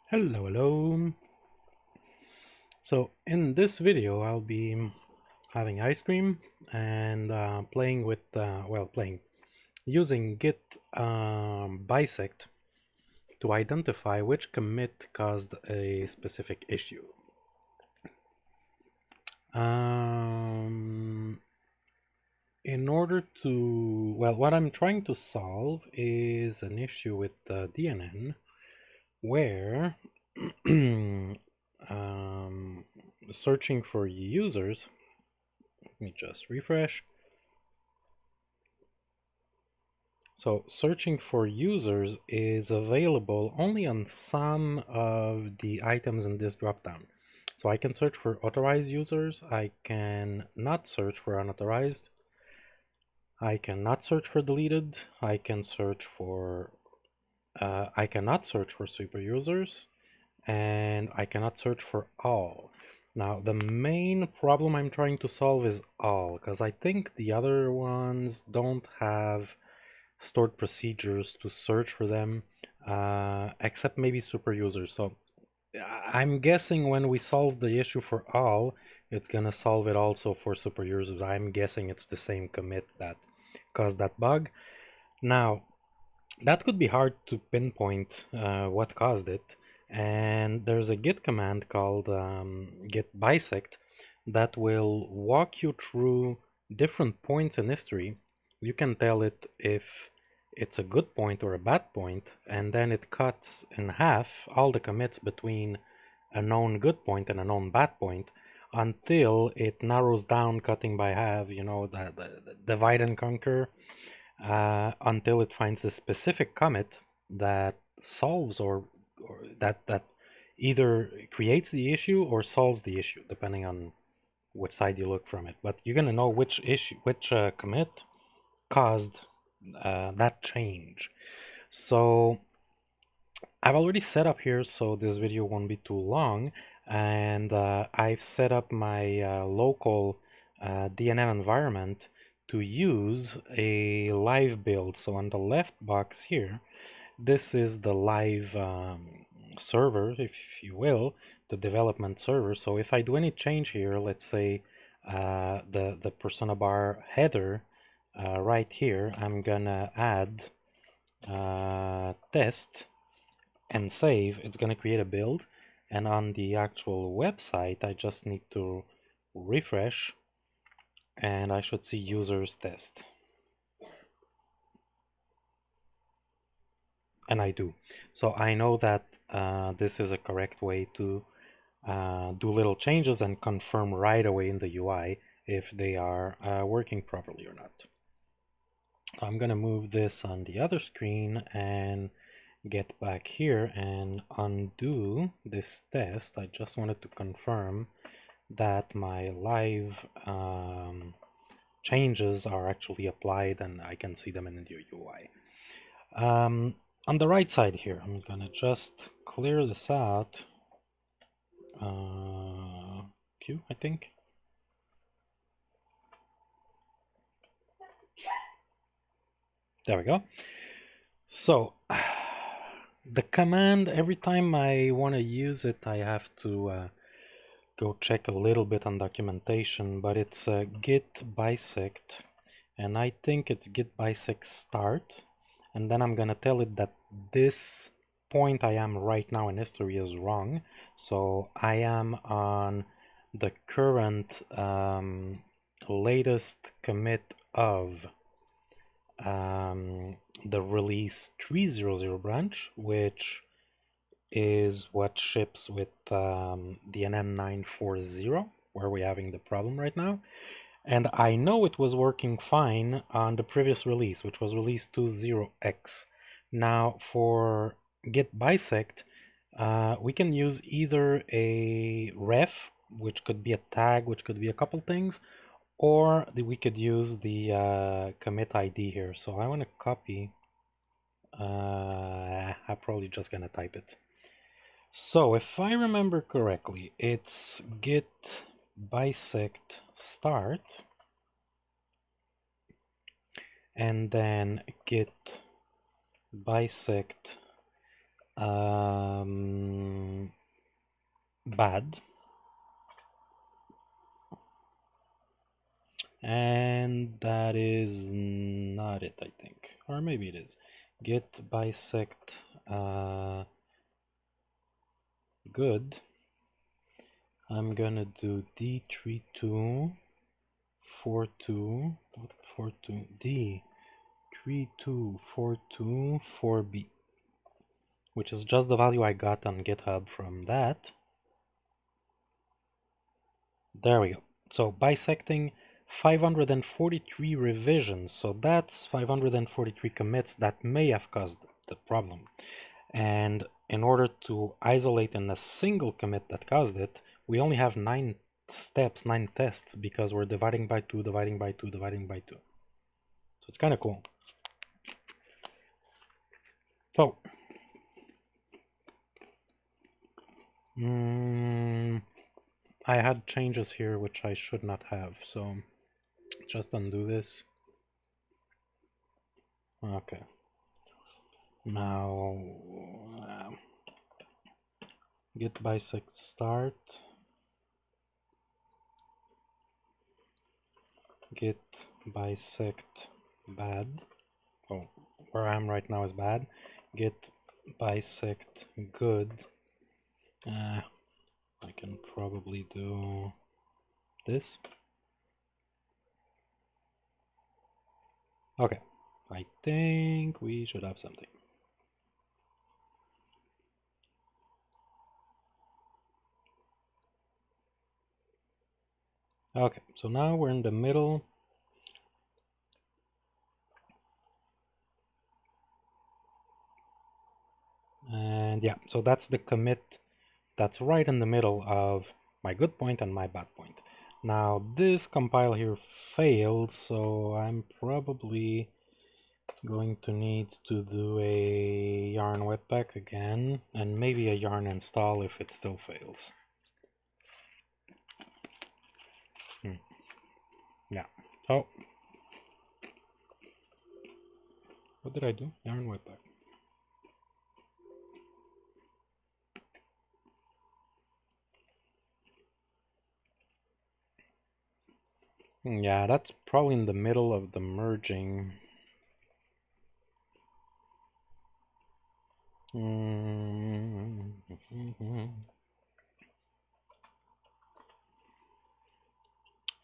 Hello. So in this video, I'll be having ice cream and playing with, using git bisect to identify which commit caused a specific issue. Um, in order to, what I'm trying to solve is an issue with DNN where um, searching for users. Let me just refresh. So searching for users is available only on some of the items in this dropdown. So I can search for authorized users, I can not search for unauthorized, I cannot search for deleted, I can search for I cannot search for super users, and I cannot search for all. Now the main problem I'm trying to solve is all, because I think the other ones don't have stored procedures to search for them, except maybe super users. So I'm guessing when we solve the issue for all, it's gonna solve it also for super users. I'm guessing it's the same commit that caused that bug. Now, that could be hard to pinpoint what caused it, and there's a git command called git bisect that will walk you through different points in history. You can tell it if it's a good point or a bad point, and then it cuts in half all the commits between a known good point and a known bad point until it narrows down, cutting by half, the divide and conquer, until it finds a specific commit that solves or that either creates the issue or solves the issue, depending on which side you look from it. But you're gonna know which commit caused that change. So I've already set up here, so this video won't be too long, and I've set up my local DNN environment to use a live build. So on the left box here, this is the live server, if you will, the development server. So if I do any change here, let's say the persona bar header right here, I'm gonna add test and save. It's gonna create a build, and on the actual website I just need to refresh and I should see users test, and I do. So I know that this is a correct way to do little changes and confirm right away in the UI if they are working properly or not. I'm gonna move this on the other screen and get back here and undo this test. I just wanted to confirm that my live changes are actually applied and I can see them in the UI. On the right side here, I'm gonna just clear this out. Q, I think. There we go. So the command, every time I want to use it, I have to go check a little bit on documentation, but it's git bisect, and I think it's git bisect start, and then I'm gonna tell it that this point I am right now in history is wrong, so I am on the current latest commit of the release 300 branch, which is what ships with the NN940, where we're having the problem right now. And I know it was working fine on the previous release, which was release 20X. Now for git bisect, we can use either a ref, which could be a tag, which could be a couple things, or we could use the commit ID here. So I want to copy. I'm probably just gonna type it. So if I remember correctly, it's git bisect start and then git bisect bad, and that is not it, I think, or maybe it is. Git bisect good. I'm gonna do D32424B, which is just the value I got on GitHub from that. There we go. So bisecting 543 revisions, so that's 543 commits that may have caused the problem. And in order to isolate in a single commit that caused it, we only have 9 steps, 9 tests, because we're dividing by 2, dividing by 2, dividing by 2. So it's kind of cool. So, I had changes here which I should not have, so just undo this. Okay. Now, git bisect start, git bisect bad. Oh, where I am right now is bad. Git bisect good. I can probably do this. Okay, I think we should have something. Okay, so now we're in the middle. And yeah, so that's the commit that's right in the middle of my good point and my bad point. Now this compile here failed, so I'm probably going to need to do a yarn webpack again, and maybe a yarn install if it still fails. Yeah, so what did I do? Yarn webpack. Yeah, that's probably in the middle of the merging.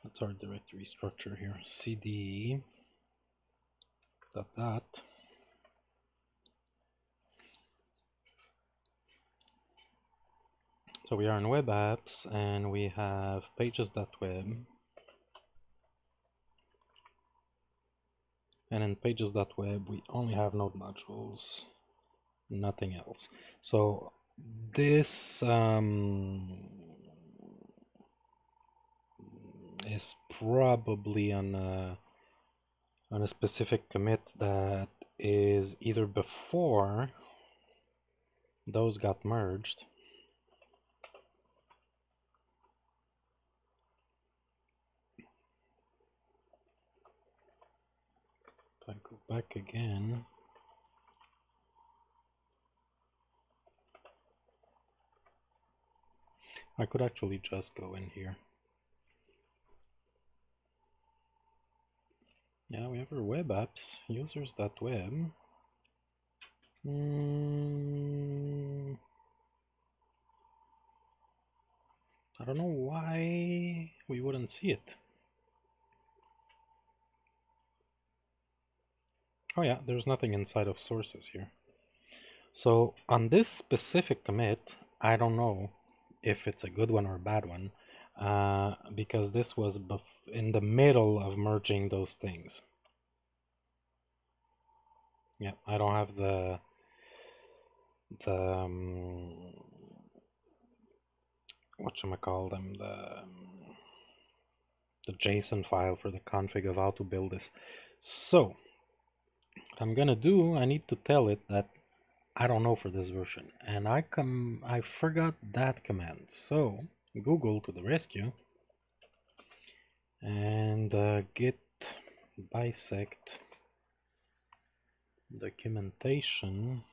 That's our directory structure here. CD dot. So we are in web apps and we have pages.web. And in pages.web we only have node modules, nothing else. So this is probably on a specific commit that is either before those got merged. If I go back again, I could actually just go in here. Yeah, we have our web apps, users.web. I don't know why we wouldn't see it. Oh yeah, there's nothing inside of sources here. So on this specific commit, I don't know if it's a good one or a bad one, because this was in the middle of merging those things. Yeah, I don't have the whatchamacallit, the JSON file for the config of how to build this. So what I'm gonna do, I need to tell it that I don't know for this version, and I forgot that command. So Google to the rescue, and git bisect documentation.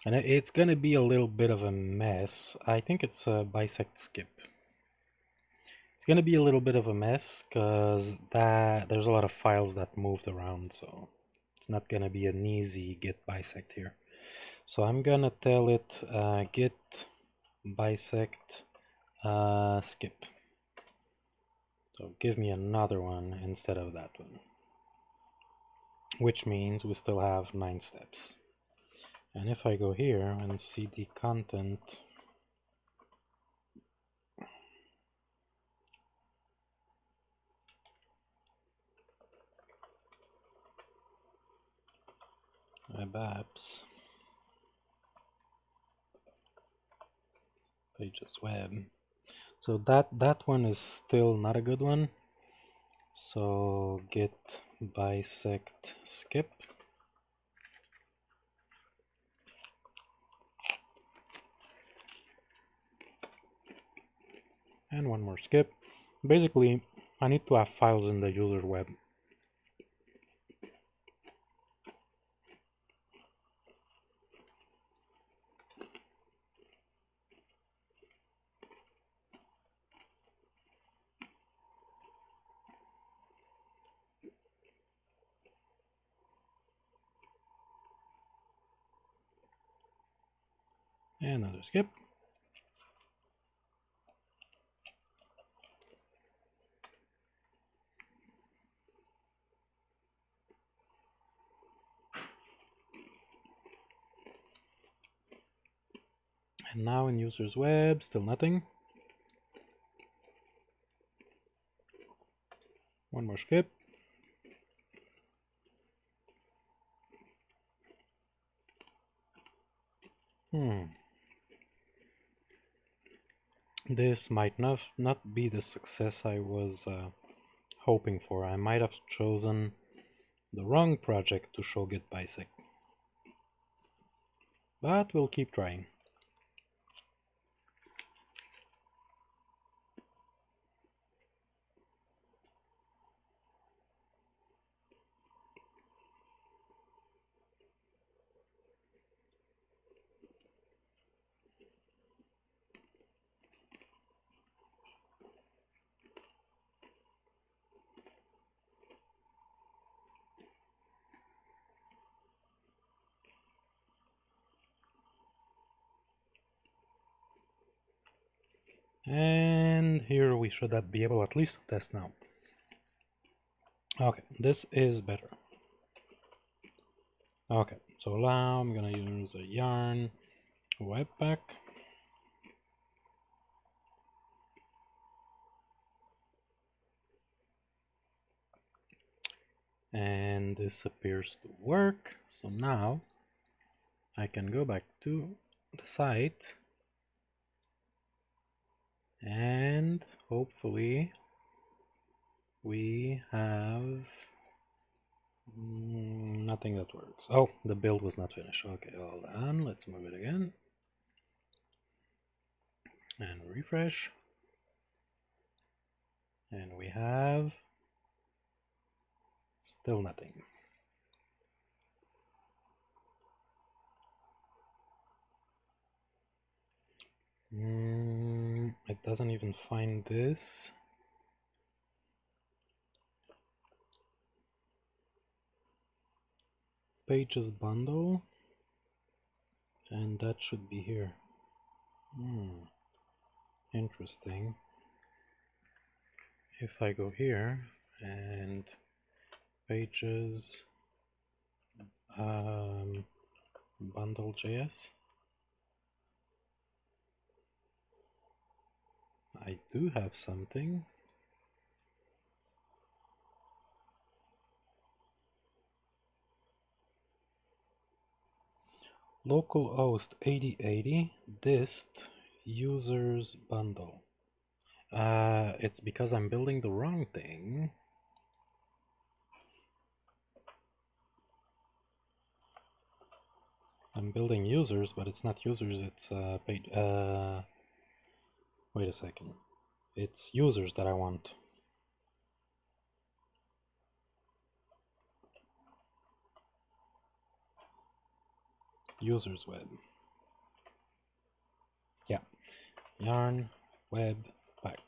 And it's gonna be a little bit of a mess. I think it's a bisect skip. It's gonna be a little bit of a mess because there's a lot of files that moved around, so it's not gonna be an easy git bisect here. So I'm gonna tell it git bisect skip. So give me another one instead of that one, which means we still have 9 steps. And if I go here and see the content, web apps, pages web. So that one is still not a good one. So git bisect skip. And one more skip. Basically, I need to have files in the user web. Another skip. And now in users web, still nothing. One more skip. This might not be the success I was hoping for. I might have chosen the wrong project to show git bisect. But we'll keep trying. And here we should be able at least to test now. Okay, this is better. Okay, so now I'm gonna use a yarn webpack. And this appears to work. So now I can go back to the site and hopefully we have nothing that works. Oh, the build was not finished. Okay, hold on. Let's move it again and refresh. And we have still nothing. It doesn't even find this. Pages bundle. And that should be here. Interesting. If I go here and pages bundle.js, I do have something. Localhost 8080 dist users bundle. It's because I'm building the wrong thing. I'm building users, but it's not users, it's page. Wait a second. It's users that I want. Users web. yarn web pack.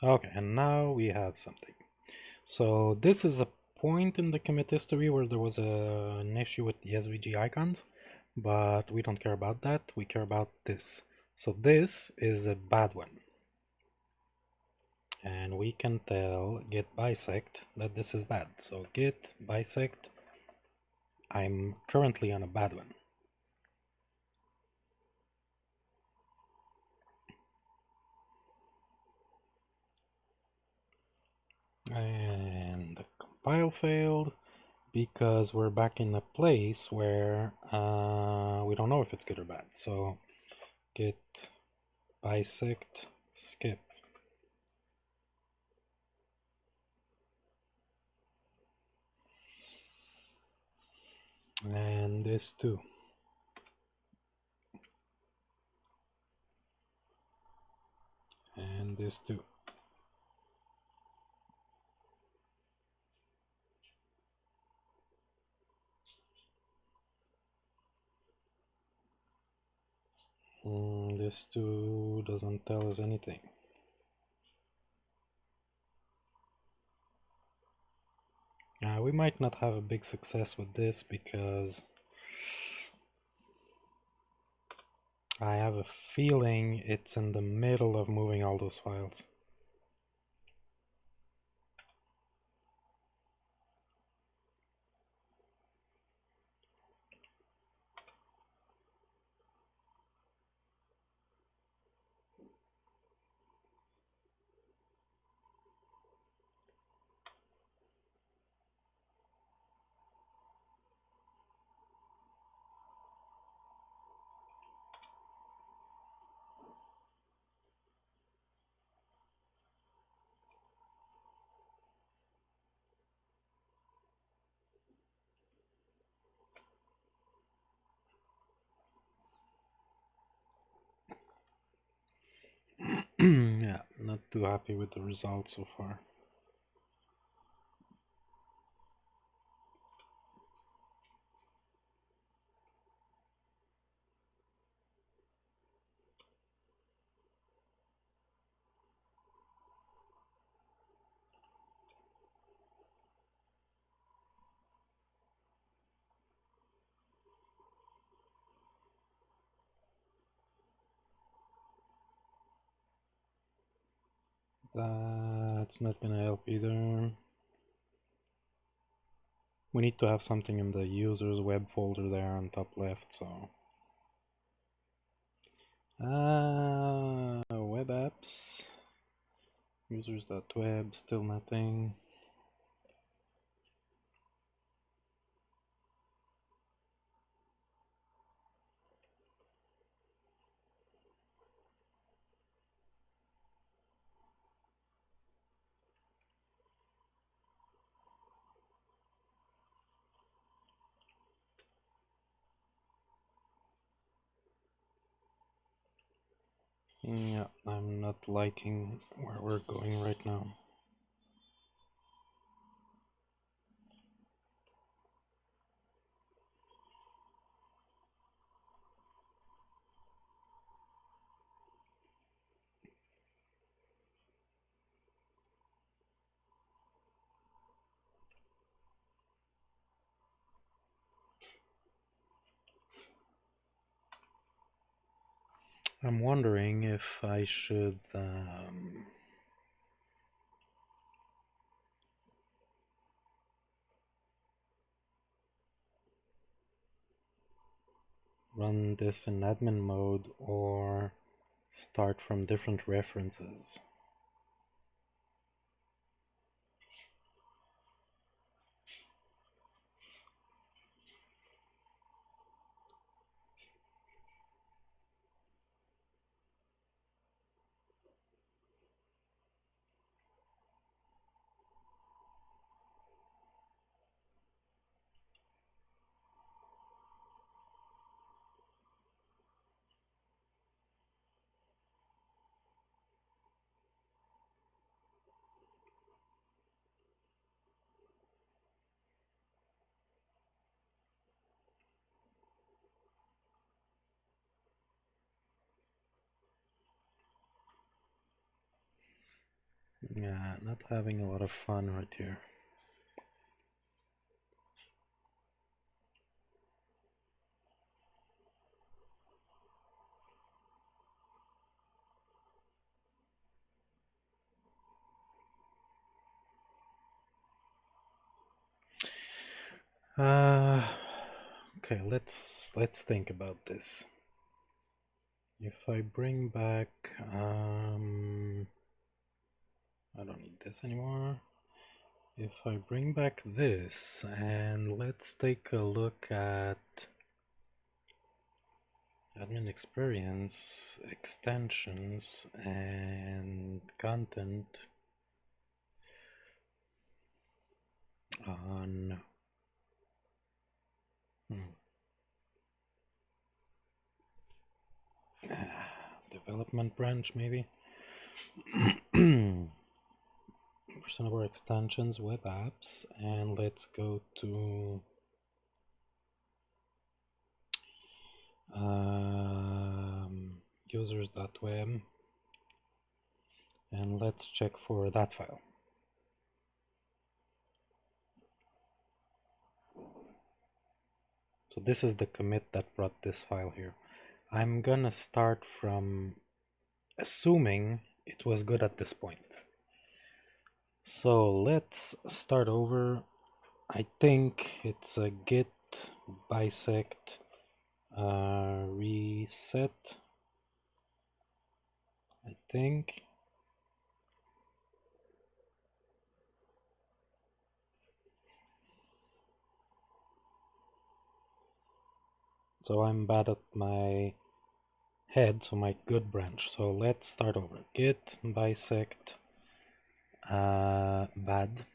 Okay, and now we have something. So this is a point in the commit history where there was an issue with the SVG icons, but we don't care about that. We care about this. So this is a bad one. And we can tell git bisect that this is bad. So git bisect, I'm currently on a bad one. And the compile failed because we're back in a place where we don't know if it's good or bad. So git bisect skip. And this too. And this too. This too doesn't tell us anything. We might not have a big success with this because I have a feeling it's in the middle of moving all those files. Yeah, not too happy with the results so far. That's not gonna help either. We need to have something in the users web folder there on top left, so web apps, users.web, still nothing. Yeah, I'm not liking where we're going right now. I'm wondering if I should run this in admin mode or start from different references. Yeah, not having a lot of fun right here. Okay, let's think about this. If I bring back, I don't need this anymore. If I bring back this, and let's take a look at admin experience, extensions, and content on development branch, maybe. Percent of our extensions, web apps, and let's go to users.web, and let's check for that file. So this is the commit that brought this file here. I'm gonna start from assuming it was good at this point. So let's start over. I think it's a git bisect reset, I think. So I'm bad at my head, so my good branch. So let's start over. Git bisect bad,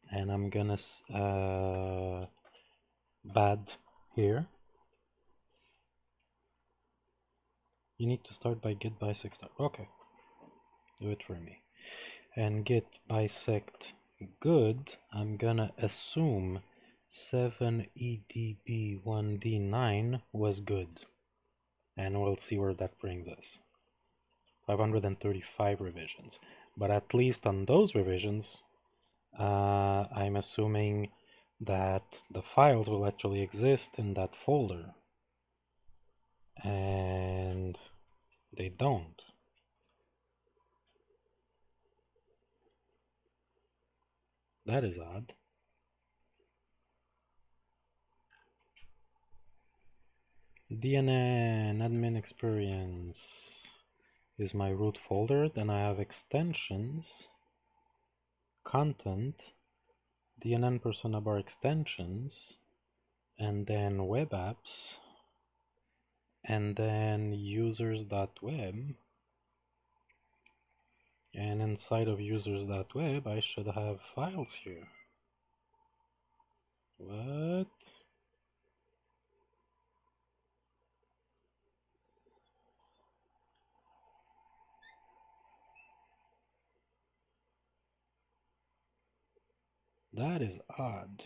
and I'm gonna bad here. You need to start by git bisect start. Okay, do it for me. And git bisect good, I'm gonna assume 7EDB1D9 was good, and we'll see where that brings us. 535 revisions, but at least on those revisions, I'm assuming that the files will actually exist in that folder, and they don't. That is odd. DNN admin experience is my root folder. Then I have extensions, content, DNN persona bar extensions, and then web apps, and then users.web. And inside of users.web, I should have files here. What? That is odd.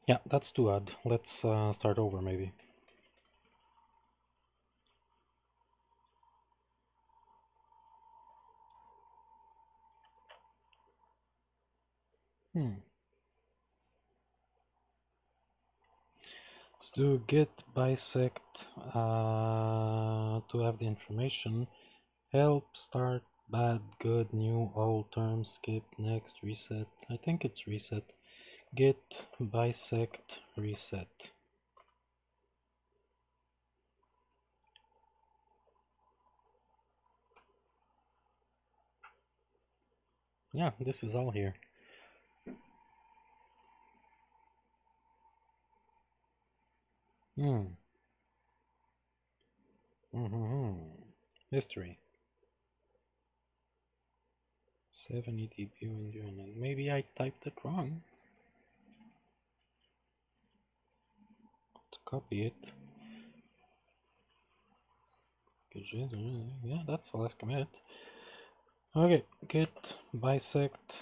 Yeah, that's too odd. Let's start over maybe. Let's do git bisect to have the information. Help, start, bad, good, new, old, term, skip, next, reset. I think it's reset. Git bisect reset. Yeah, this is all here. History. 7 EDB, maybe I typed it wrong. Let's copy it. Yeah, that's the last commit. Okay, git bisect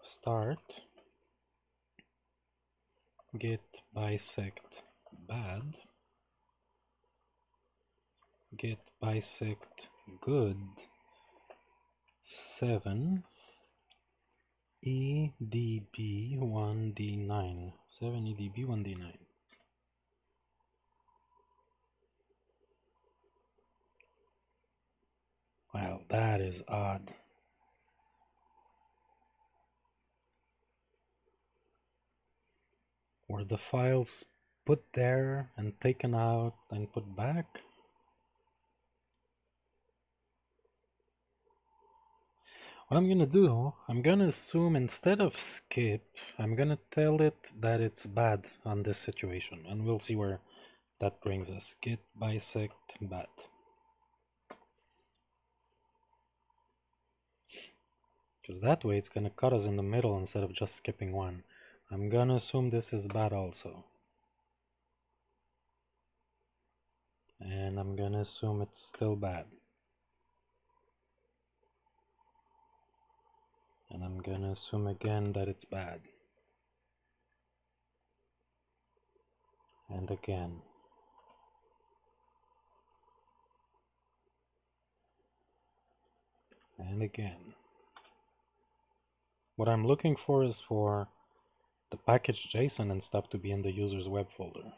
start, git bisect bad, git bisect good 7 EDB1D9 7 EDB1D9. Well, that is odd. Were the files put there and taken out and put back? What I'm gonna do, I'm gonna assume instead of skip, I'm gonna tell it that it's bad on this situation, and we'll see where that brings us. Git bisect bad. Because that way it's gonna cut us in the middle instead of just skipping one. I'm gonna assume this is bad also. And I'm gonna assume it's still bad. And I'm gonna assume again that it's bad. And again. And again. What I'm looking for is for the package JSON and stuff to be in the user's web folder.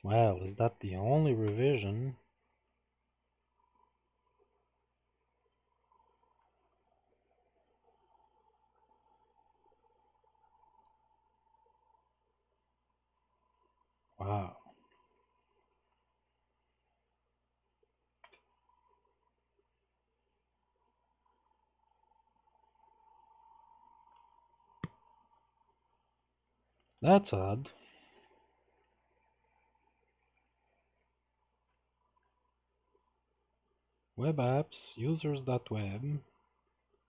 Well, is that the only revision? Wow. That's odd. Web apps, users.web,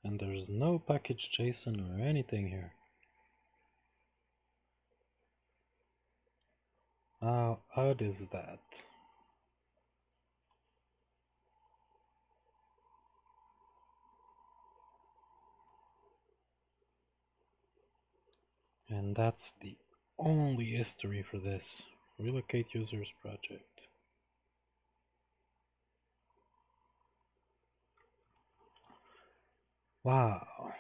and there's no package JSON or anything here. How odd is that? And that's the only history for this. Relocate users project. Wow.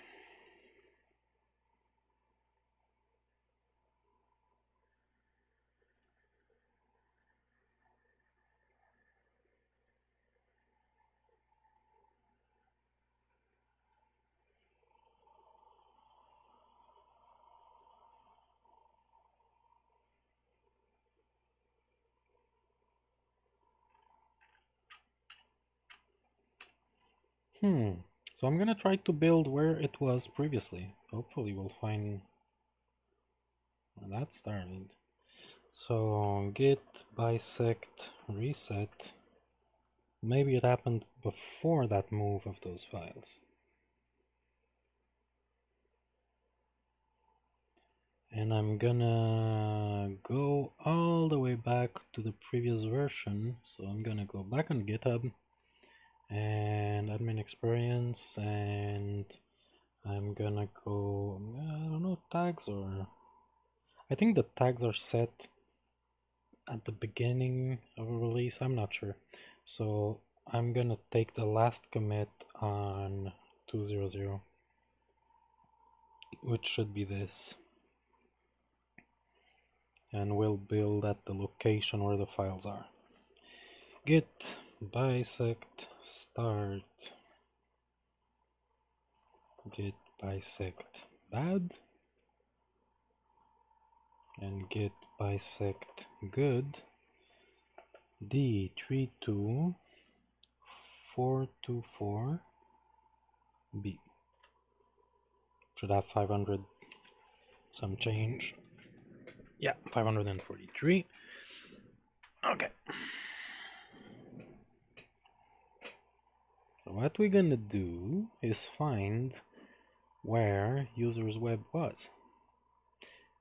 So I'm gonna try to build where it was previously. Hopefully we'll find where that started. So git bisect reset. Maybe it happened before that move of those files. And I'm gonna go all the way back to the previous version. So I'm gonna go back on GitHub and admin experience, and I'm gonna go, I don't know, tags, or I think the tags are set at the beginning of a release, I'm not sure. So I'm gonna take the last commit on 200, which should be this, and we'll build at the location where the files are. Git bisect start, git bisect bad, and git bisect good D32424B. Should have 500 some change. Yeah, 543. Okay. So what we're gonna do is find where user's web was.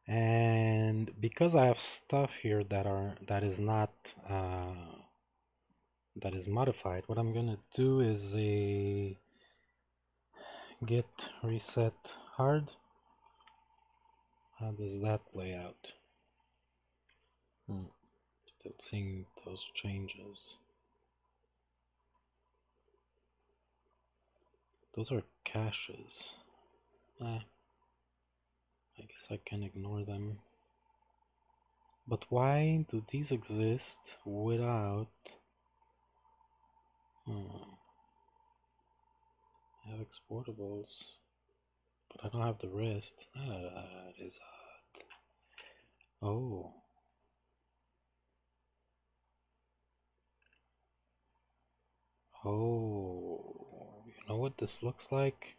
And because I have stuff here that is not that is modified, what I'm gonna do is a git reset hard. How does that play out? Still seeing those changes. Those are caches. I guess I can ignore them. But why do these exist without... I have exportables, but I don't have the rest. That is odd. Oh. Oh. You know what this looks like?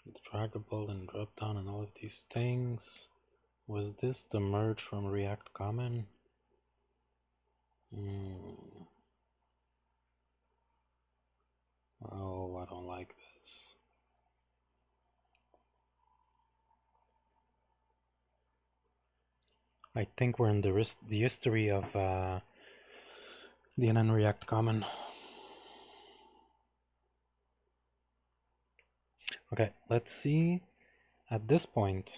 It's draggable and drop down and all of these things. Was this the merge from React Common? Oh, I don't like this. I think we're in the history of DNN React Common. Okay, let's see at this point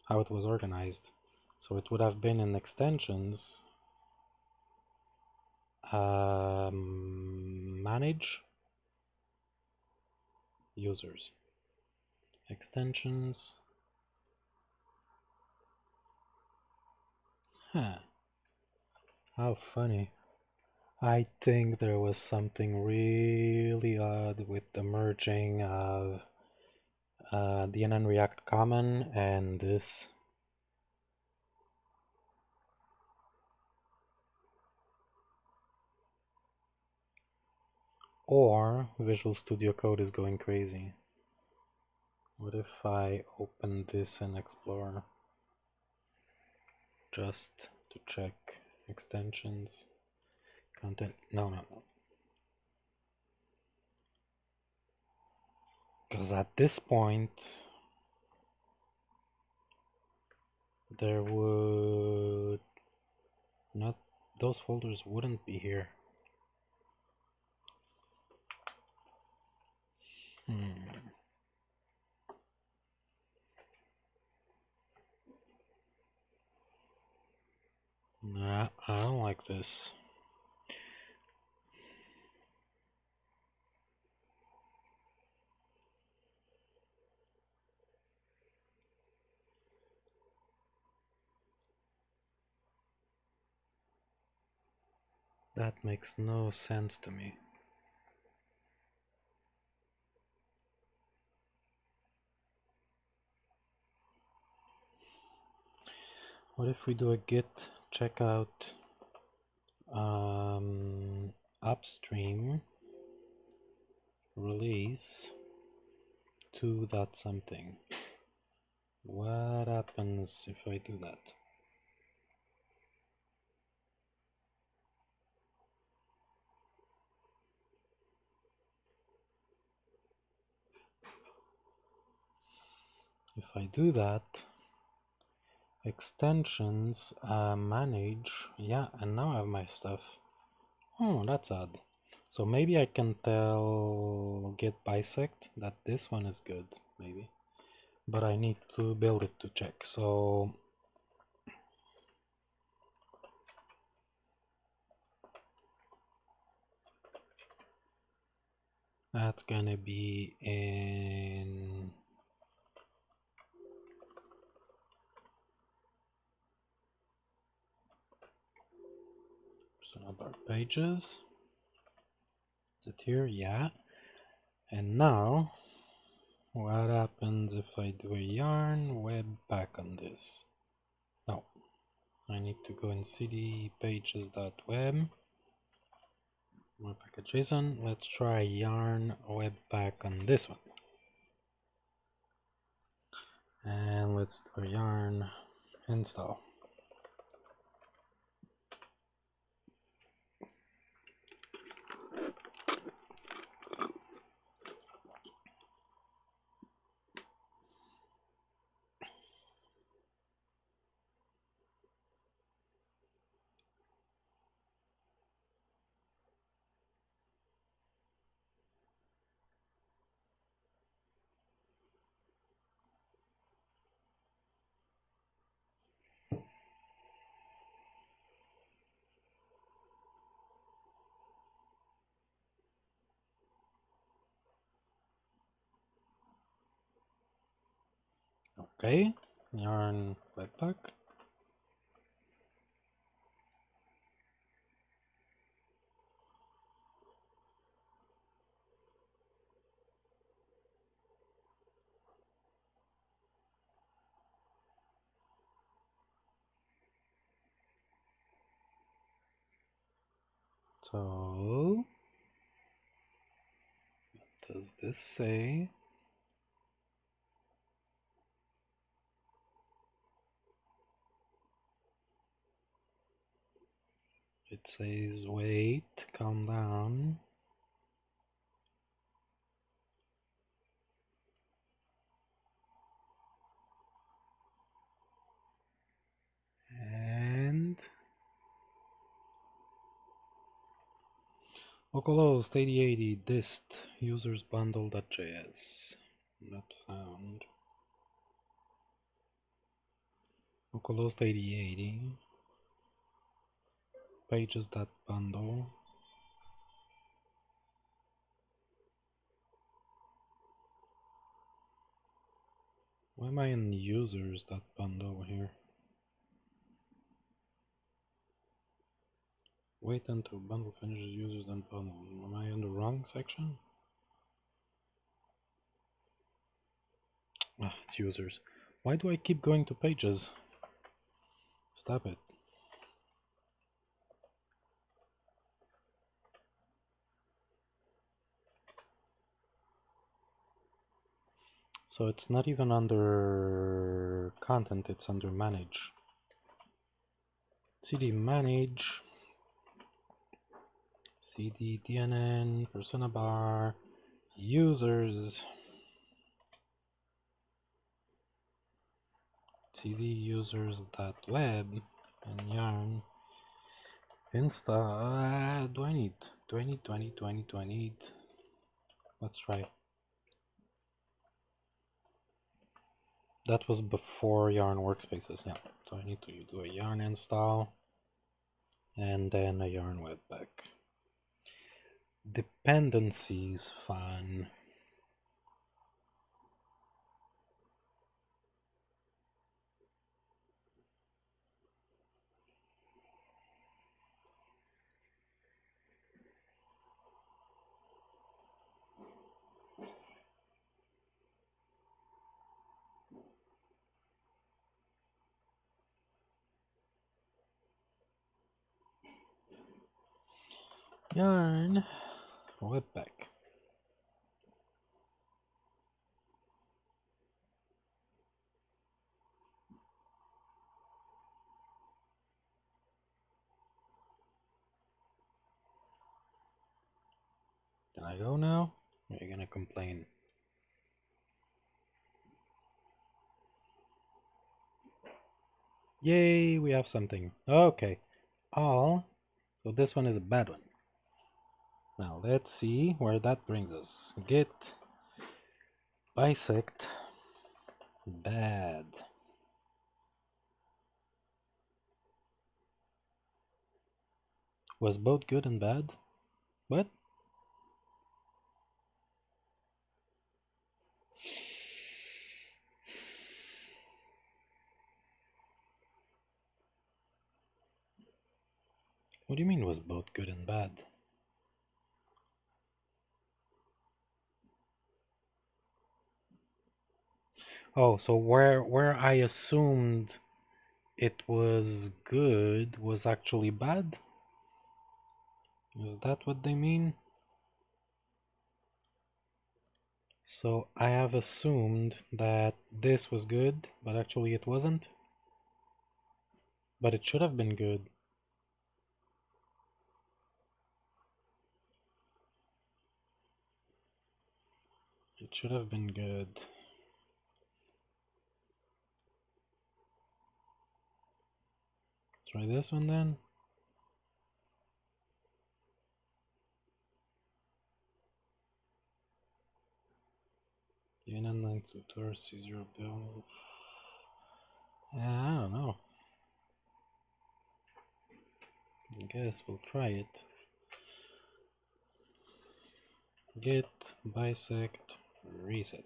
how it was organized. So it would have been in extensions, manage users, extensions. Huh, how funny. I think there was something really odd with the merging of DNN React Common and this. Or Visual Studio Code is going crazy. What if I open this and explore just to check extensions, content? No. Because at this point, there would not, those folders wouldn't be here. Nah, I don't like this. That makes no sense to me. What if we do a git checkout upstream release 2 dot something? What happens if I do that? If I do that, extensions manage, yeah, and now I have my stuff. Oh, that's odd. So maybe I can tell git bisect that this one is good, maybe. But I need to build it to check. So that's gonna be in about pages. Is it here? Yeah. And now, what happens if I do a yarn web back on this? No, I need to go in cd pages.web. My package JSON. Let's try yarn web back on this one. And let's do a yarn install. Okay, yarn webpack. So, what does this say? It says, wait, calm down. And localhost 8080 dist users bundle.js. Not found. Localhost 8080 pages.bundle. Why am I in users.bundle here? Wait until bundle finishes users then bundle. Am I in the wrong section? Ah, it's users. Why do I keep going to pages? Stop it. So it's not even under content, it's under manage. cd manage, cd dnn, persona bar, users, cd users.web, and yarn insta. Do I need 20? Let's try. That was before yarn workspaces, yeah. So I need to do a yarn install and then a yarn webpack. Dependencies, fun. Yarn webpack. Can I go now? Or are you gonna complain? Yay, we have something. Okay. All. So this one is a bad one. Now let's see where that brings us. Git bisect bad. Was both good and bad? What? What do you mean was both good and bad? Oh, so where I assumed it was good was actually bad? Is that what they mean? So I have assumed that this was good, but actually it wasn't? But it should have been good. It should have been good. Try this one then. Unit tutor C0 build. I don't know. I guess we'll try it. Git bisect reset.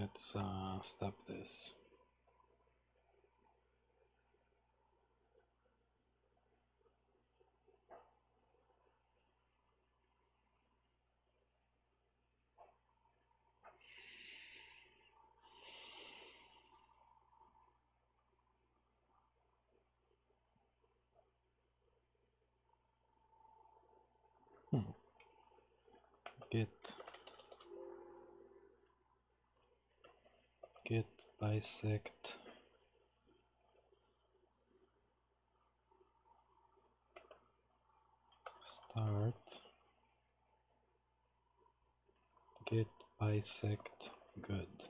Let's stop this. Git bisect start git bisect good.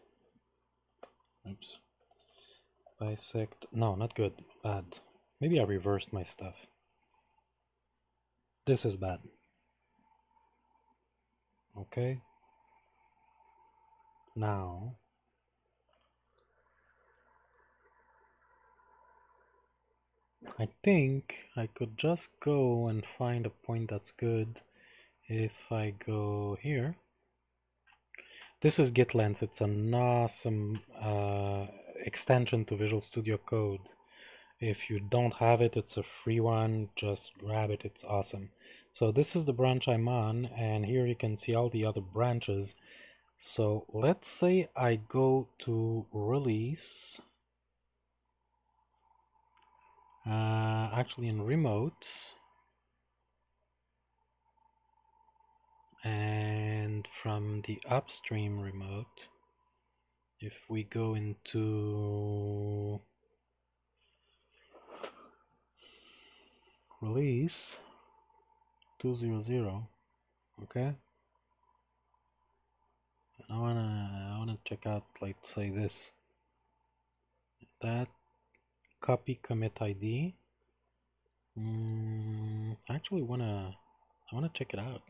Oops. Bisect, no, not good, bad. Maybe I reversed my stuff. This is bad. Okay. Now I think I could just go and find a point that's good. If I go here, this is GitLens. It's an awesome extension to Visual Studio Code. If you don't have it, it's a free one. Just grab it. It's awesome. So this is the branch I'm on, and here you can see all the other branches. So let's say I go to release. Actually in remote, and from the upstream remote, if we go into release 200, okay, and I wanna check out, let's say this, that copy commit ID. Actually I wanna check it out.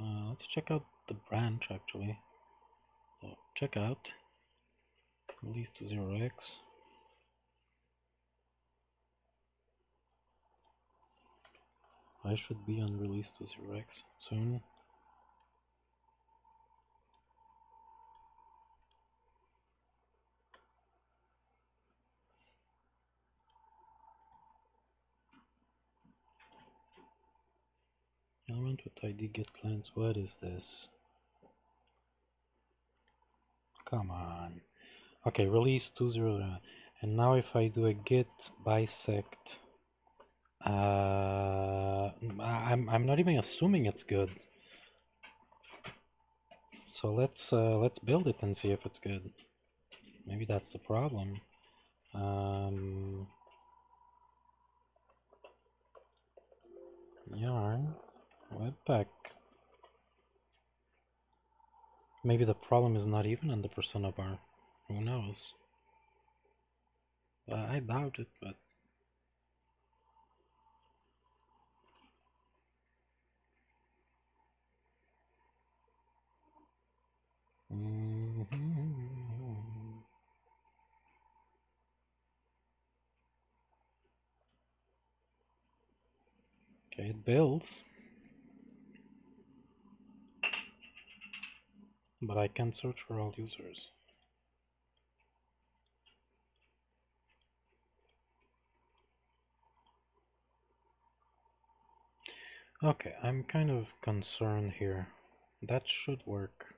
Let's check out the branch actually. So check out release to 0x. I should be on release to 0x soon. Element with ID get lens. What is this? Come on. Okay, release 2.0. And now if I do a git bisect, I'm not even assuming it's good. So let's build it and see if it's good. Maybe that's the problem. Yarn webpack. Maybe the problem is not even in the persona bar. Who knows? I doubt it, but okay, it builds, but I can't search for all users. Okay, I'm kind of concerned here. That should work.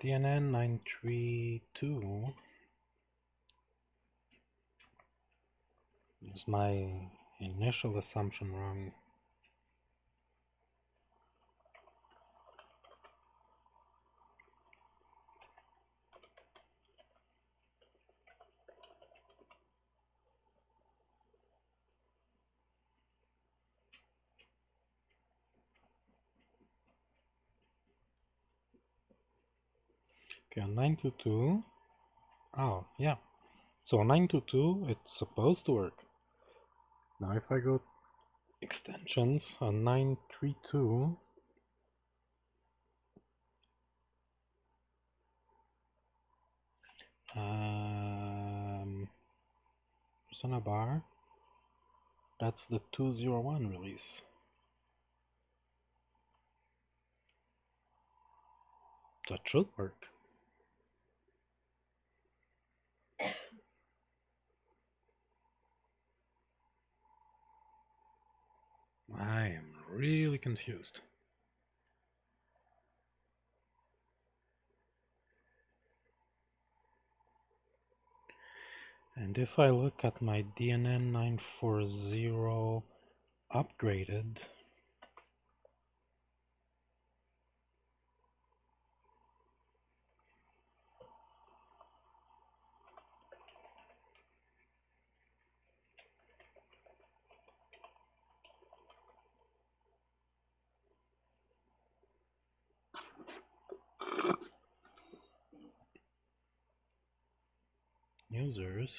DNN 932 is my initial assumption wrong. Okay, on 922. Oh, yeah. So on 922, it's supposed to work. Now if I go extensions on 932, persona bar, that's the 201 release. That should work. I am really confused. And if I look at my DNN 940 upgraded, users,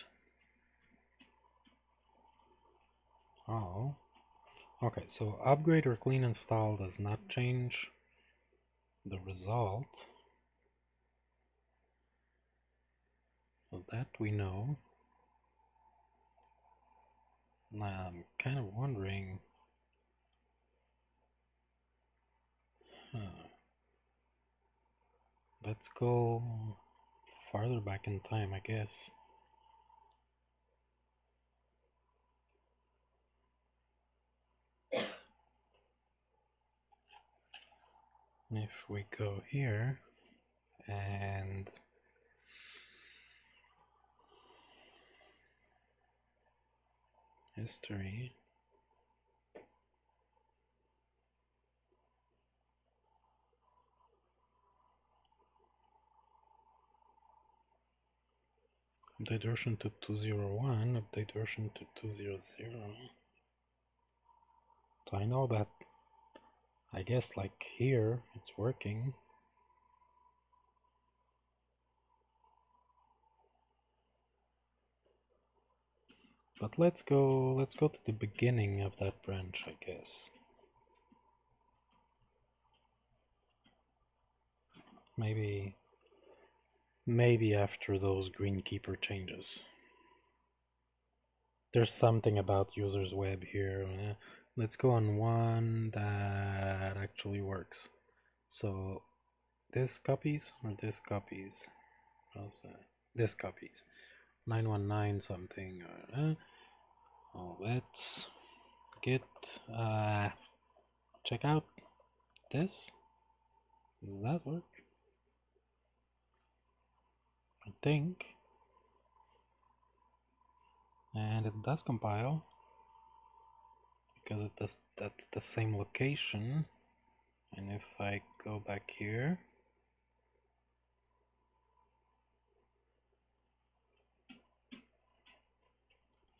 oh, okay, so upgrade or clean install does not change the result, so that we know. Now I'm kind of wondering, let's go farther back in time, I guess. If we go here and history, update version to 201, update version to 200. So I know that, I guess like here, it's working. But let's go to the beginning of that branch, I guess. Maybe after those greenkeeper changes. There's something about users web here. Let's go on one that actually works. So this copies or this copies? This copies. 919 something. Oh, let's get check out this. Does that work? I think. And it does compile because that's the same location. And if I go back here,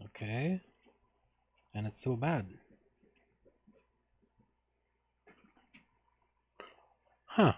okay, and it's still bad. Huh.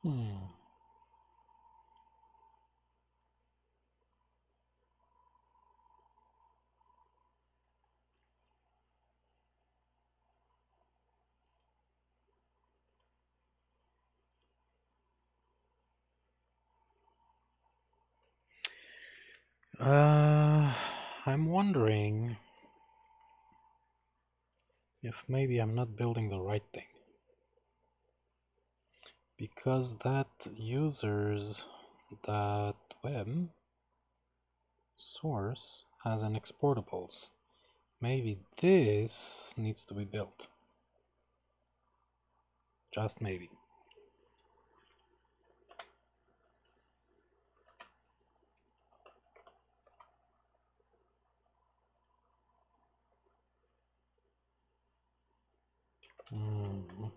Hmm. I'm wondering if maybe I'm not building the right thing. Because that users that web source has an exportables. Maybe this needs to be built. Just maybe. Mm.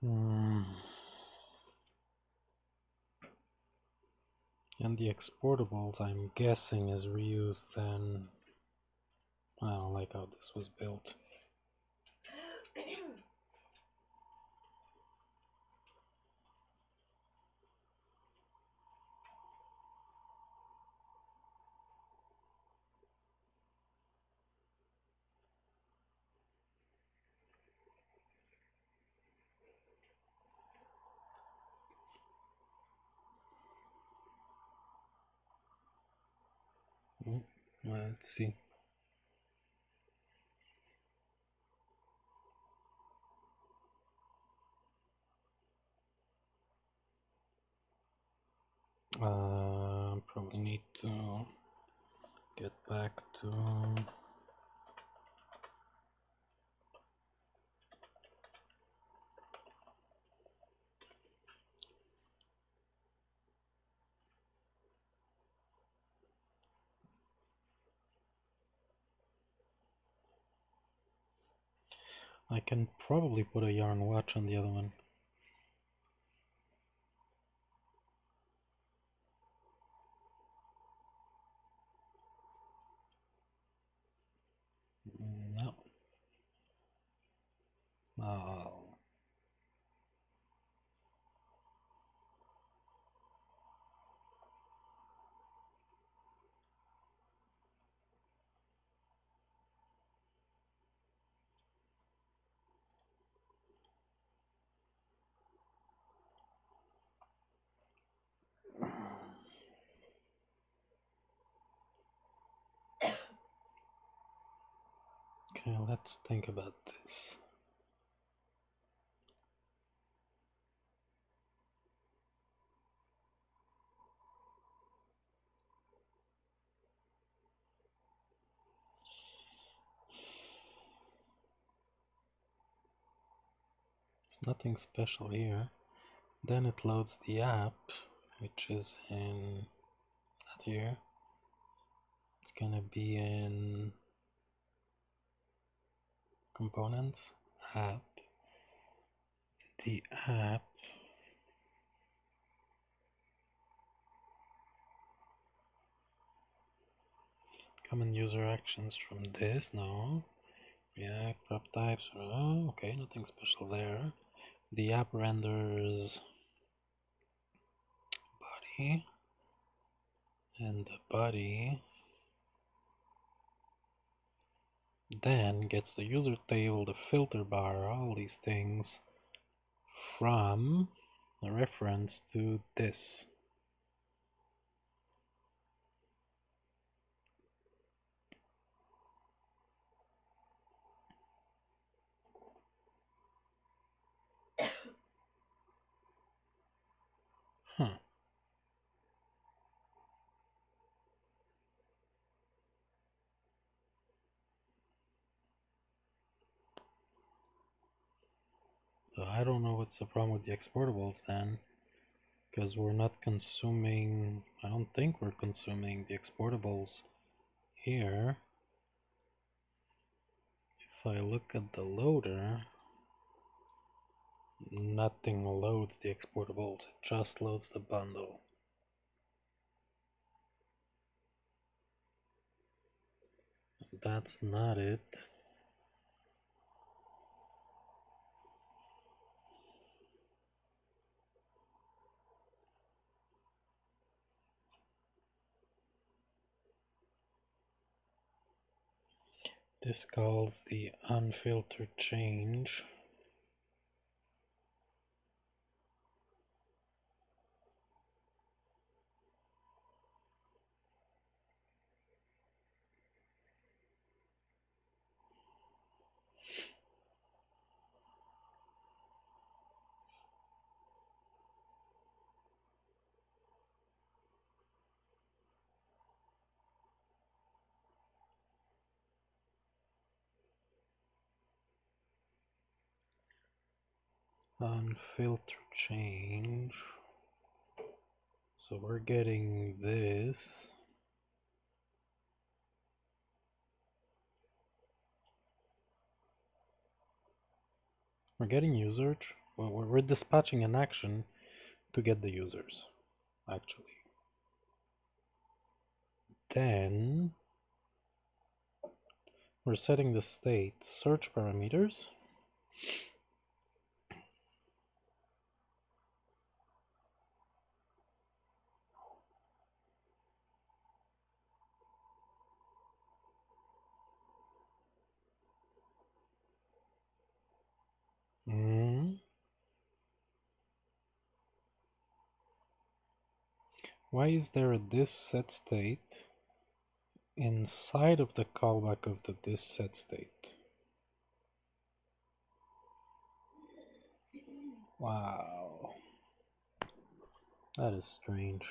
Mm. And the exportables, I'm guessing, is reused then. I don't like how this was built. Mm. Let's see. Probably need to get back to. I can probably put a yarn watch on the other one. No. Oh. Okay, let's think about this. There's nothing special here. Then it loads the app, which is in not here. It's gonna be in components, app. The app. Common user actions from this, no. React, prop types, oh, okay, nothing special there. The app renders body, and the body then gets the user table, the filter bar, all these things from a reference to this. Huh. So I don't know what's the problem with the exportables then, because we're not consuming, I don't think we're consuming the exportables here. If I look at the loader, nothing loads the exportables, it just loads the bundle. That's not it. This calls the unfiltered change. Unfiltered change. So we're getting this. We're getting users. Well, we're dispatching an action to get the users, actually. Then we're setting the state search parameters. Why is there a this set state inside of the callback of the this set state? Wow, that is strange.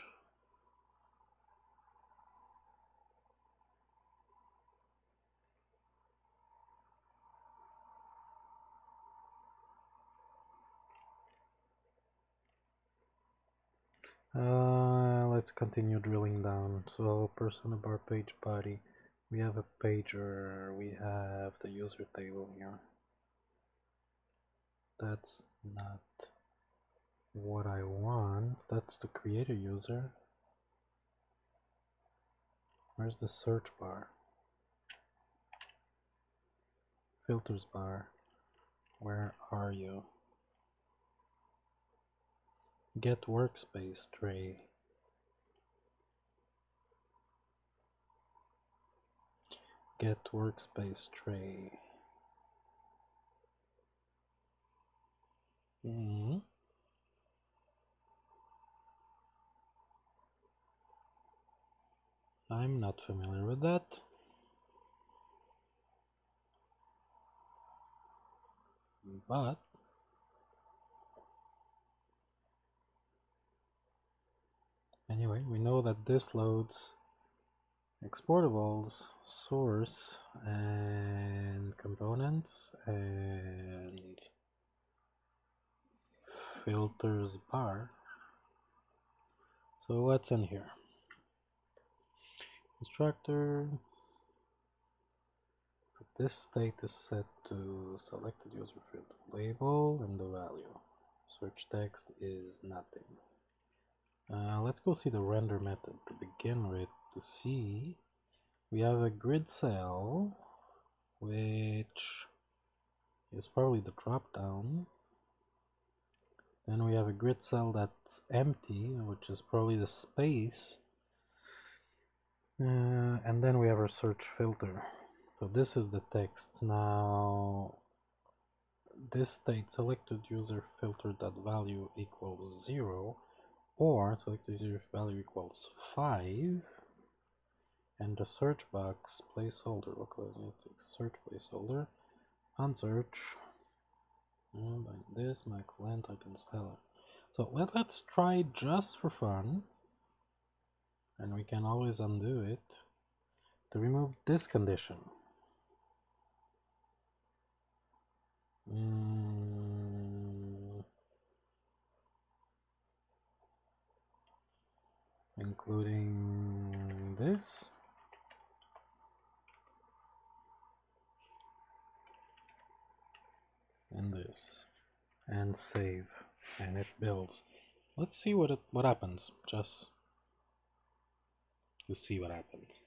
Let's continue drilling down. So persona bar page body, we have a pager, we have the user table here. That's not what I want. That's the creator user. Where's the search bar? Filters bar. Where are you? Get workspace tray. Get workspace tray. I'm not familiar with that. But anyway, we know that this loads exportables, source, and components, and filters bar. So what's in here? Constructor. This state is set to selected user field label and the value. Search text is nothing. Let's go see the render method to begin with to see. We have a grid cell, which is probably the drop down. Then we have a grid cell that's empty, which is probably the space. And then we have our search filter. So this is the text. Now, this state selected user filter dot value equals 0, or selected user value equals 5, and the search box placeholder, search placeholder, on search, like this, max length, icon style. So let's try just for fun, and we can always undo it, to remove this condition. Including this. And this. And save. And it builds. Let's see what happens, just to see what happens.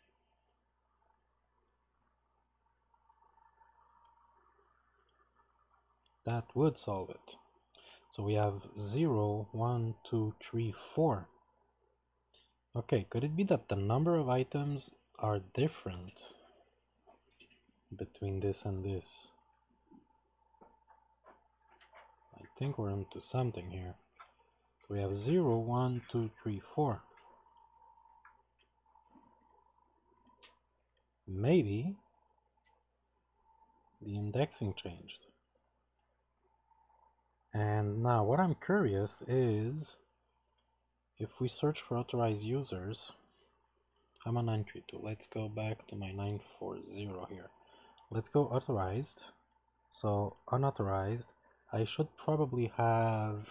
That would solve it. So we have 0, 1, 2, 3, 4. Okay, could it be that the number of items are different? between this and this. I think we're into something here. So we have 0, 1, 2, 3, 4. Maybe the indexing changed. And now what I'm curious is, if we search for authorized users, I'm on 932. Let's go back to my 940 here. Let's go authorized. So unauthorized, I should probably have,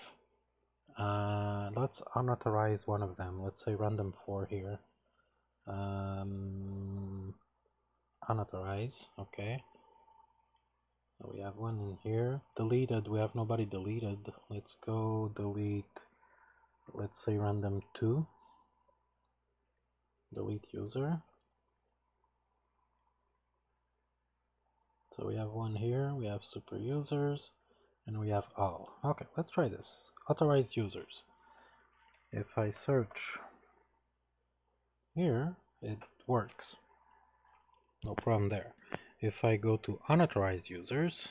let's unauthorize one of them. Let's say random 4 here. Unauthorize, okay. So we have one in here. Deleted, we have nobody deleted. Let's go delete, let's say random 2. Delete user. So we have one here, we have super users, and we have all. Okay, let's try this. Authorized users. If I search here, it works. No problem there. If I go to unauthorized users,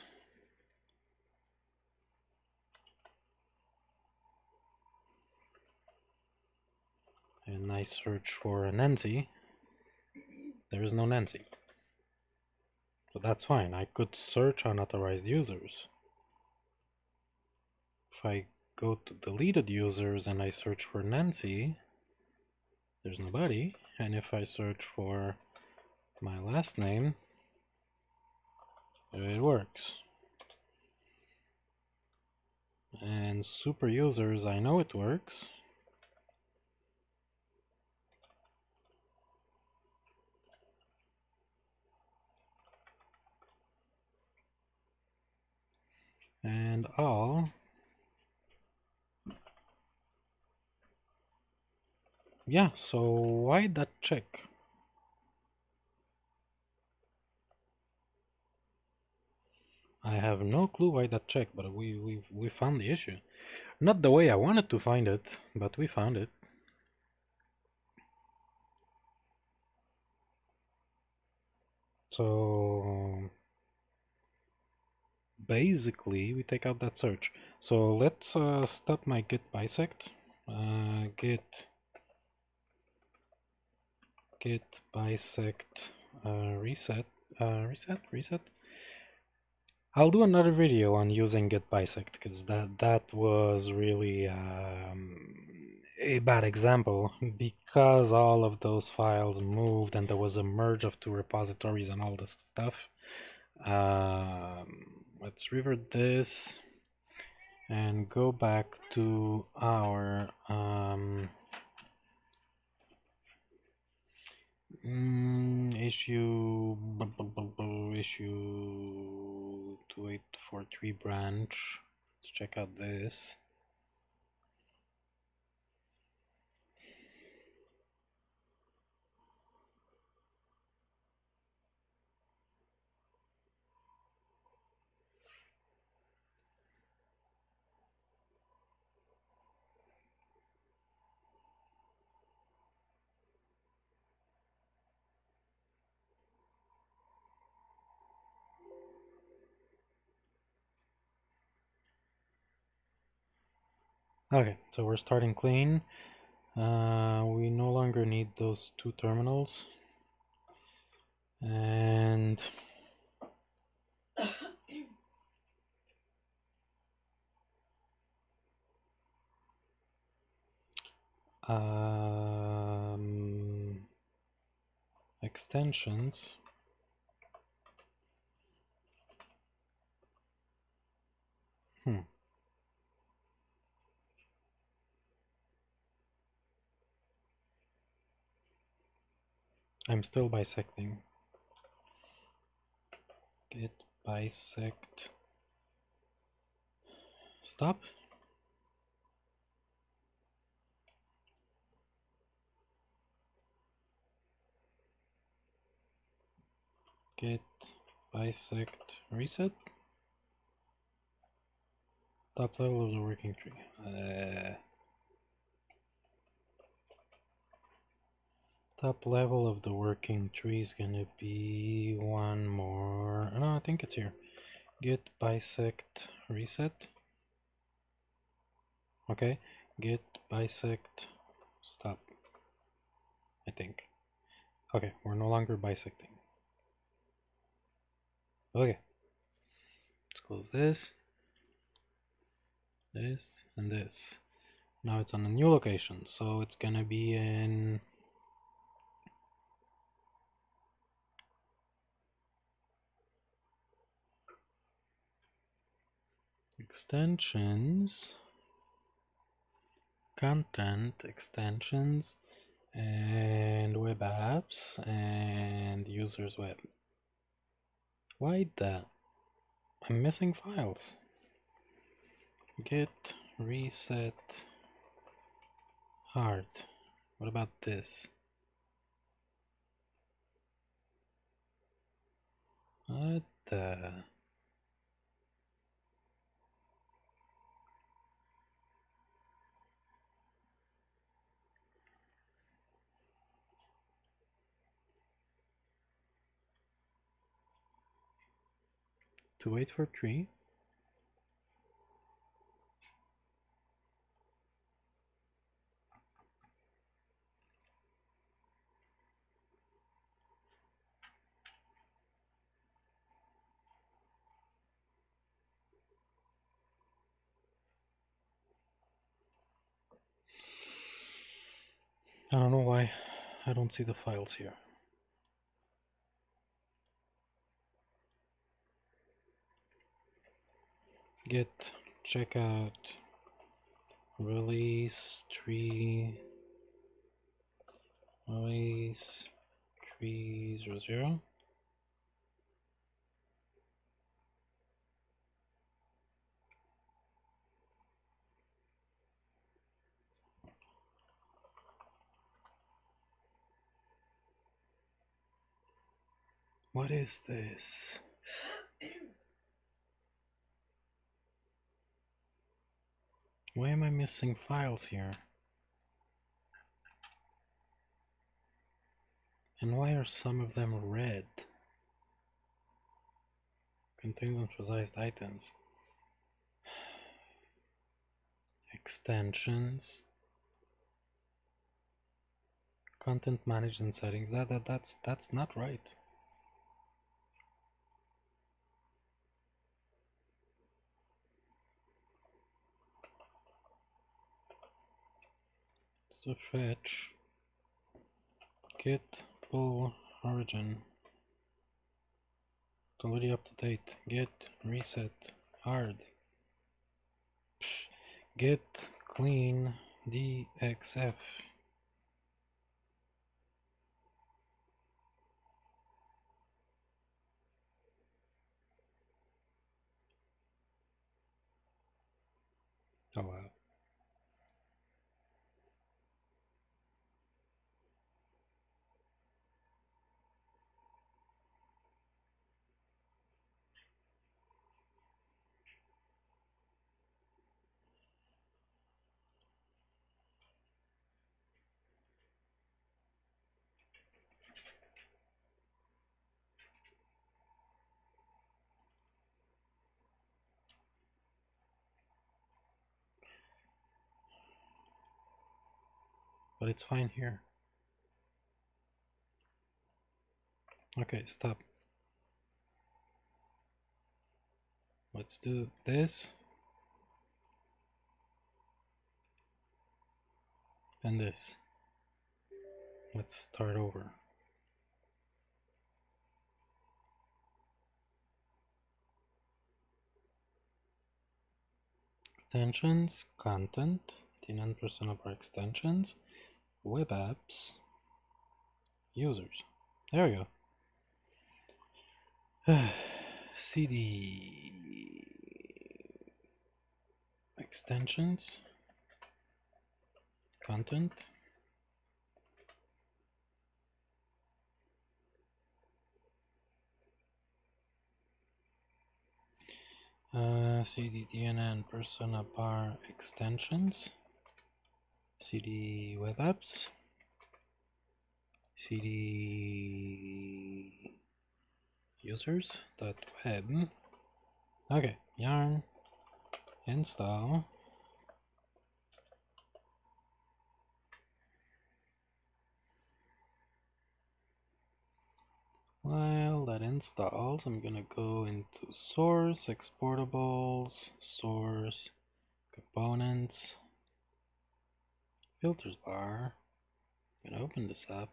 and I search for Nancy, there is no Nancy. So that's fine. I could search unauthorized users. If I go to deleted users and I search for Nancy, there's nobody. And if I search for my last name, it works. And super users, I know it works. And all, yeah, so why that check? I have no clue why that check, but we found the issue. Not the way I wanted to find it, but we found it. So basically we take out that search. So let's stop my git bisect. Git bisect reset. Reset. I'll do another video on using git bisect, because that was really a bad example, because all of those files moved and there was a merge of 2 repositories and all this stuff. Let's revert this and go back to our issue 2843 branch. Let's check out this. Okay, so we're starting clean. We no longer need those 2 terminals. And extensions. I'm still bisecting. Git bisect. Stop. Git bisect reset. Top level of the working tree. Top level of the working tree is gonna be one more. No, I think it's here. Git bisect reset. Okay, git bisect stop. I think. Okay, we're no longer bisecting. Okay, let's close this, and this. Now it's on a new location, so it's gonna be in extensions, content, extensions, and web apps, and users web. Why that? I'm missing files. Git reset hard. What about this? What the? To wait for tree? I don't know why I don't see the files here. Git checkout release tree 00. What is this? Why am I missing files here? And why are some of them red? Contains emphasized items. Extensions. Content management settings. That's not right. So fetch git pull origin. Already up to date. Git reset hard. Git clean dxf. Oh wow. But it's fine here. Okay, stop. Let's do this. And this. Let's start over. Extensions, content, 99% of our extensions, web apps, users. There we go. CD extensions, content, CD DNN persona bar extensions, CD web apps, cd users.web. Okay, yarn install. While that installs, I'm gonna go into source, exportables, source, components, filters bar. I'm gonna open this up.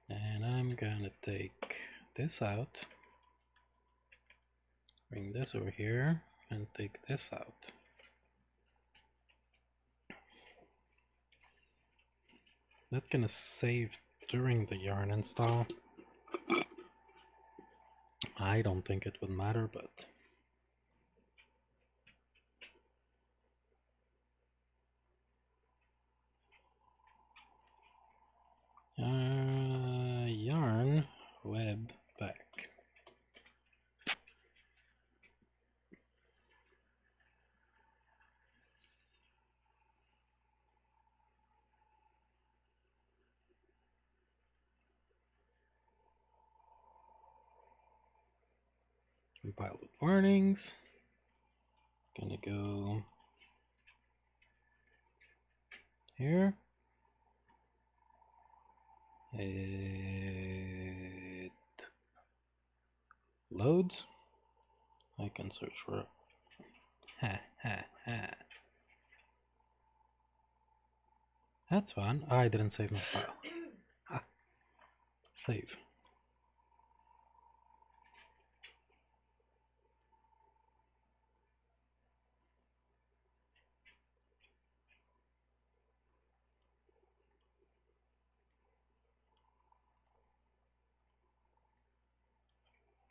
And I'm gonna take this out, bring this over here, and take this out. That's gonna save during the yarn install. I don't think it would matter, but yarn web back. Compile with warnings. Gonna go here. It loads. I can search for That's fun. I didn't save my file. Save.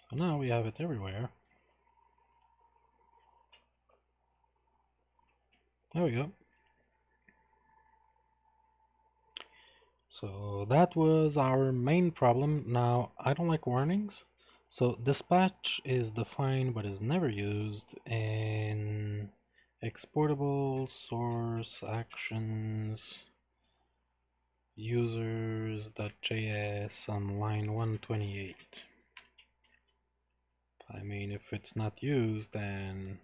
So now we have it everywhere. There we go. So that was our main problem. Now, I don't like warnings. So dispatch is defined but is never used in exportable source actions users.js on line 128. I mean, if it's not used, then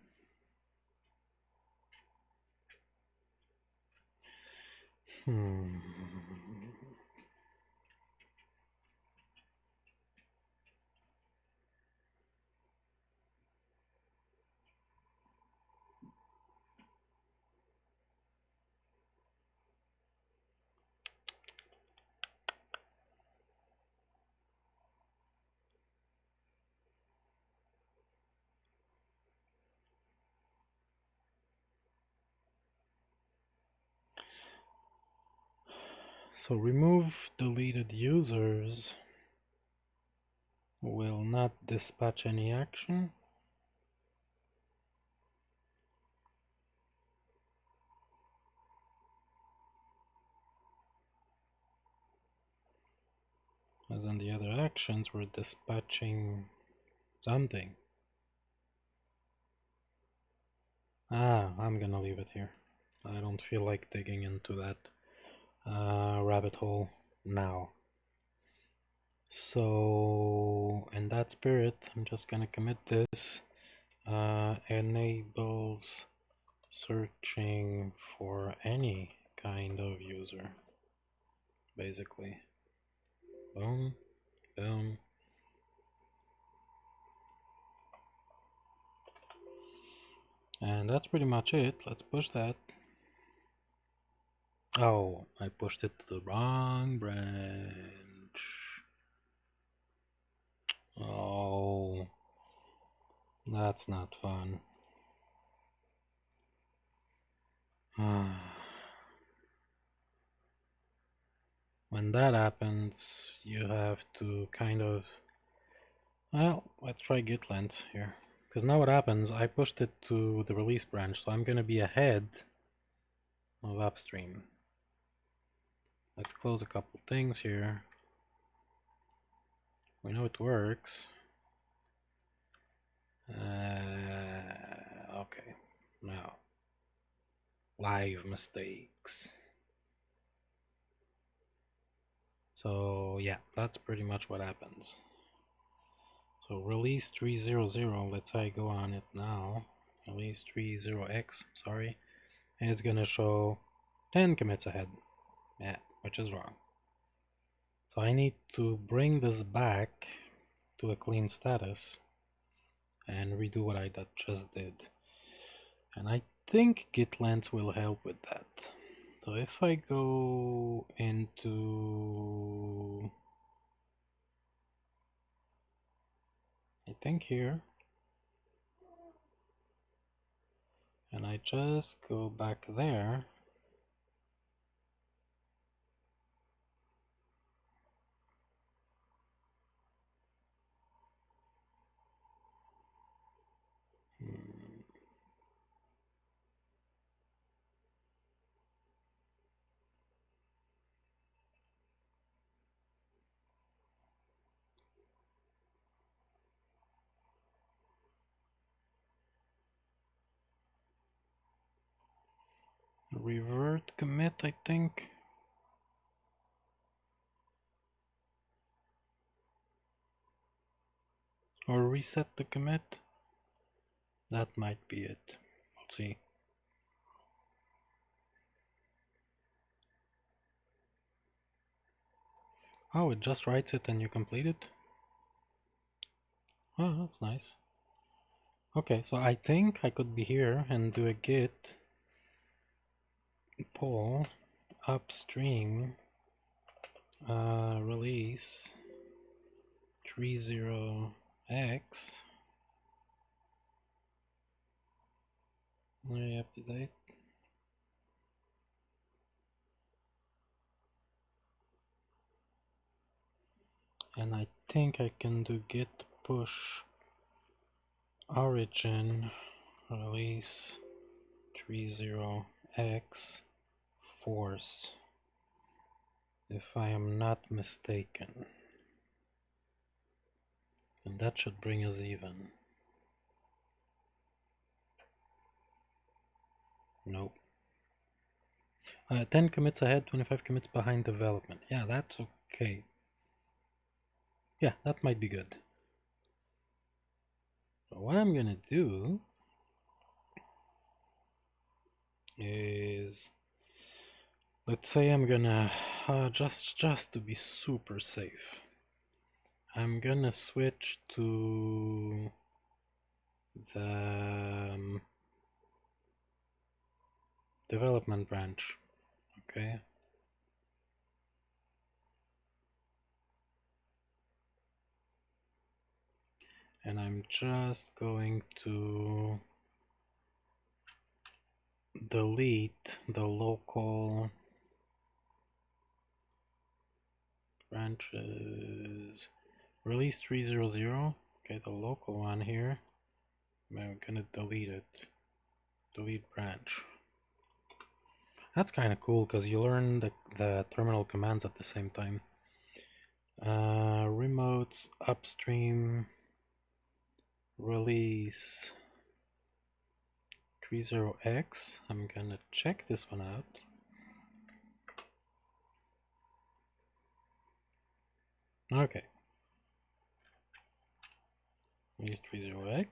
So remove deleted users will not dispatch any action. As in the other actions, we're dispatching something. I'm gonna leave it here. I don't feel like digging into that rabbit hole now. So, in that spirit, I'm just gonna commit this. Enables searching for any kind of user, basically. Boom, boom. And that's pretty much it. Let's push that. Oh, I pushed it to the wrong branch. Oh, that's not fun. When that happens, you have to kind of... Well, let's try git length here. Because now what happens, I pushed it to the release branch, so I'm going to be ahead of upstream. Let's close a couple things here. We know it works. Okay, now live mistakes. So yeah, that's pretty much what happens. So release 300, let's say I go on it now, release 30x, sorry, and it's gonna show 10 commits ahead, yeah, which is wrong. So I need to bring this back to a clean status and redo what I just did. And I think git length will help with that. So if I go into, I think here, and I just go back there, revert commit, I think. Or reset the commit. That might be it. We'll see. Oh, it just writes it and you complete it? Oh, that's nice. Okay, so I think I could be here and do a git pull upstream release 30x. Very up to date. And I think I can do git push origin release 30x force, if I am not mistaken. And that should bring us even. Nope. 10 commits ahead, 25 commits behind development. Yeah, that's okay. Yeah, that might be good. So what I'm gonna do is, let's say I'm gonna just to be super safe, I'm gonna switch to the development branch. Okay. And I'm just going to delete the local branches. Release 300. Okay, the local one here. I'm gonna delete it. Delete branch. That's kind of cool because you learn the terminal commands at the same time. Remotes upstream release 30x. I'm gonna check this one out. Okay. Release 30x.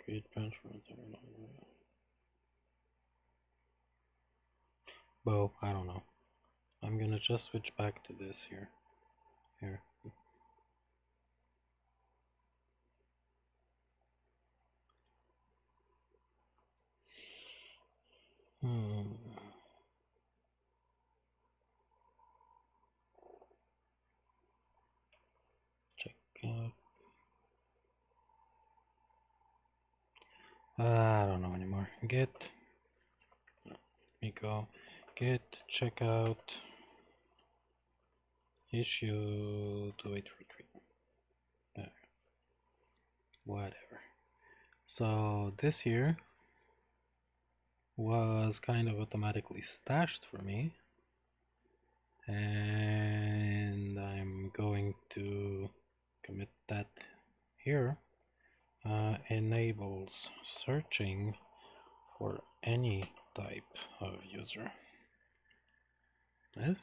Create branch for terminal. Well, I don't know. I'm gonna just switch back to this here. Here. Check out. I don't know anymore. Git. Let me go. Git checkout issue 2843. Whatever. So this here was kind of automatically stashed for me. and I'm going to commit that here. Enables searching for any type of user. Yes.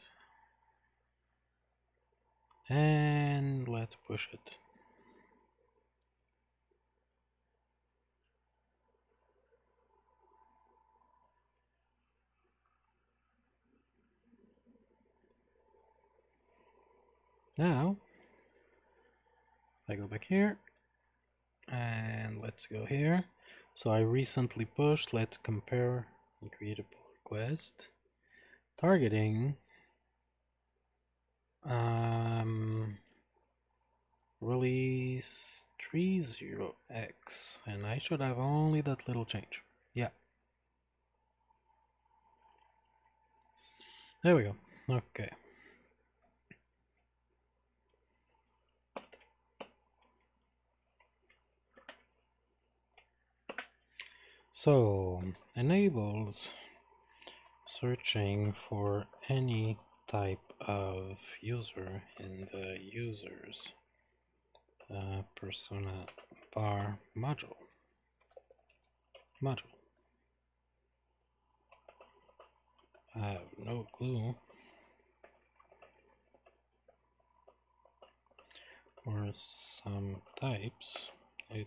And let's push it. Now, I go back here, and let's go here. So I recently pushed, let's compare and create a pull request. Targeting release 30x, and I should have only that little change. Yeah, there we go. Okay. So enables searching for any type of user in the users persona bar module. I have no clue. For some types, it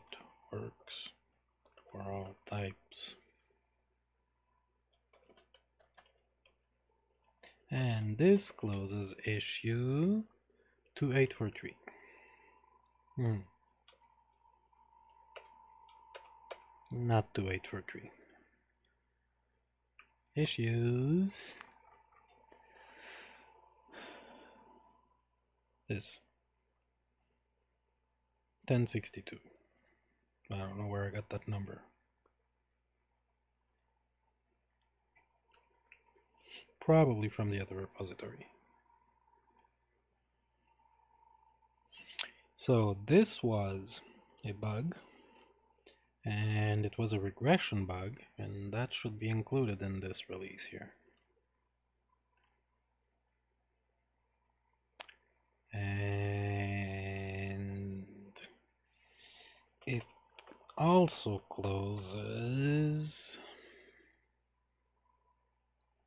works for all types. And this closes issue 2843. Not 2843. Issues. This. 1062. I don't know where I got that number. Probably from the other repository. So this was a bug, and it was a regression bug, and that should be included in this release here. And it also closes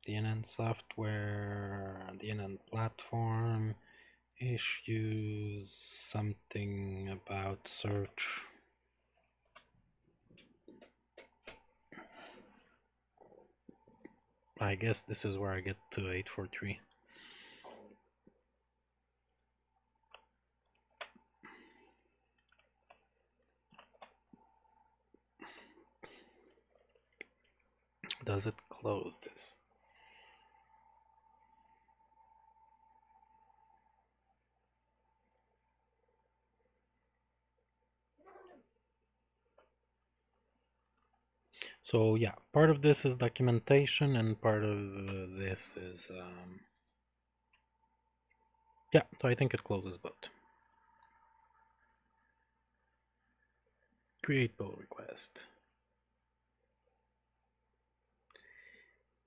DNN software, DNN platform, issues, something about search. I guess this is where I get to 843. Does it close this? So yeah, part of this is documentation and part of this is yeah, so I think it closes both. Create pull request.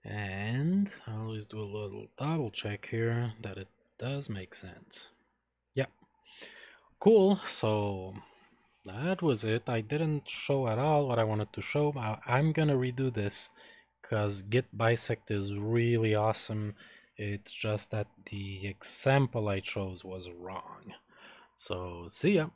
And I'll always do a little double check here that it does make sense. Yeah. Cool. So that was it. I didn't show at all what I wanted to show. I'm gonna redo this because Git bisect is really awesome. It's just that the example I chose was wrong. So see ya.